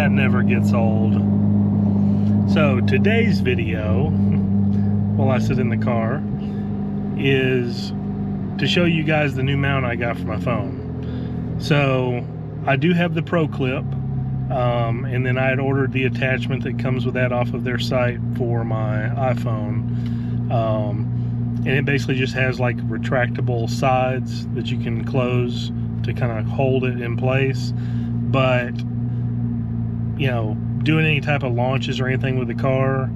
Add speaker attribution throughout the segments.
Speaker 1: that never gets old. So today's video, while I sit in the car, is to show you guys the new mount I got for my phone. So I do have the Proclip, and then I had ordered the attachment that comes with that off of their site for my iPhone. And it basically just has like retractable sides that you can close to kind of hold it in place. But you know, doing any type of launches or anything with the car,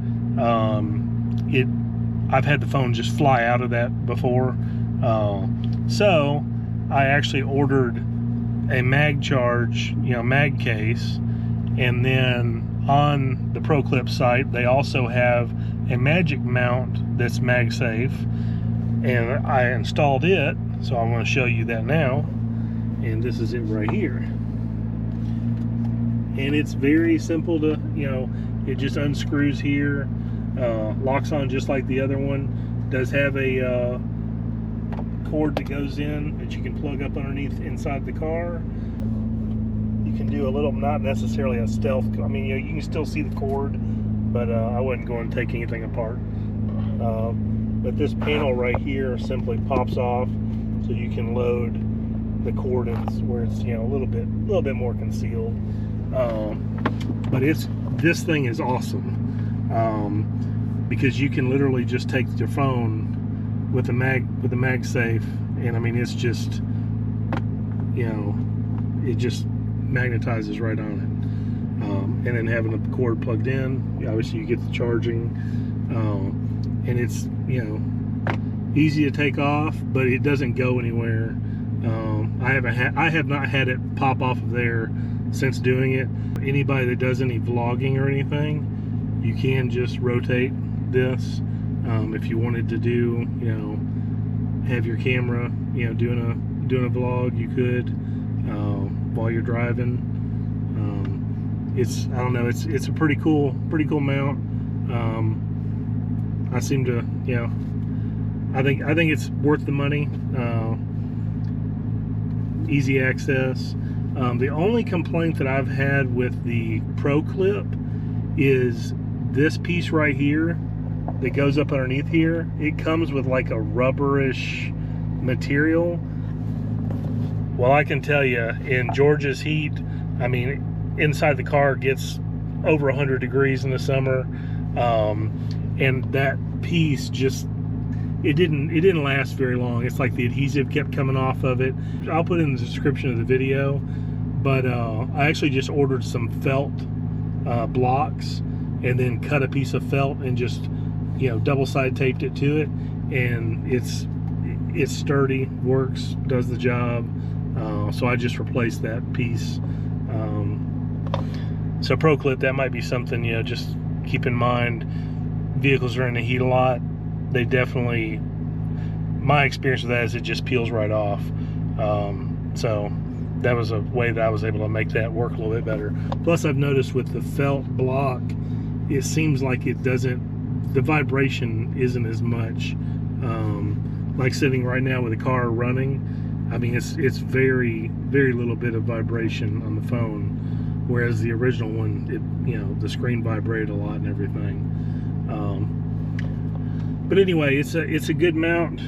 Speaker 1: I've had the phone just fly out of that before. So I actually ordered a MagCharge, mag case, and then on the Proclip site they also have a MagicMount that's Magsafe, and I installed it, so I want to show you that now. And this is it right here, and it's very simple to, it just unscrews here, locks on just like the other one. Does have a cord that goes in that you can plug up underneath inside the car. You can do a little, not necessarily a stealth, I mean, you can still see the cord, but I wouldn't go and take anything apart. But this panel right here simply pops off, so you can load the cord in where it's, a little bit more concealed. But this thing is awesome, because you can literally just take your phone with the Magsafe, and I mean, it's just, it just magnetizes right on it. And then having the cord plugged in, obviously you get the charging, and it's, easy to take off, but it doesn't go anywhere. I have not had it pop off of there since doing it. Anybody that does any vlogging or anything, you can just rotate this. If you wanted to do, have your camera, doing a vlog, you could, while you're driving. I don't know, it's a pretty cool mount. I seem to, I think it's worth the money. Easy access. The only complaint that I've had with the Proclip is this piece right here that goes up underneath here. It comes with like a rubberish material. Well, I can tell you, in Georgia's heat, I mean, inside the car gets over 100 degrees in the summer, and that piece just, it didn't last very long. It's like the adhesive kept coming off of it. I'll put it in the description of the video, but I actually just ordered some felt blocks, and then cut a piece of felt and just, double side taped it to it, and it's sturdy, works, does the job. So I just replaced that piece. So Proclip, that might be something, just keep in mind. Vehicles are in the heat a lot. They definitely, my experience with that is it just peels right off. So that was a way that I was able to make that work a little bit better. Plus, I've noticed with the felt block, it seems like it doesn't, the vibration isn't as much. Like sitting right now with the car running, I mean, it's very little bit of vibration on the phone, whereas the original one, it, the screen vibrated a lot and everything. But anyway, it's a good mount,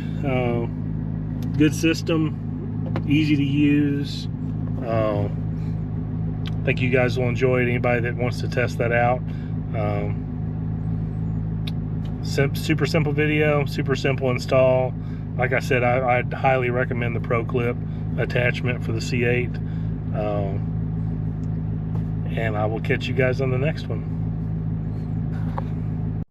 Speaker 1: good system, easy to use. I think you guys will enjoy it. Anybody that wants to test that out. Super simple video, super simple install. Like I said, I'd highly recommend the Proclip attachment for the C8. And I will catch you guys on the next one.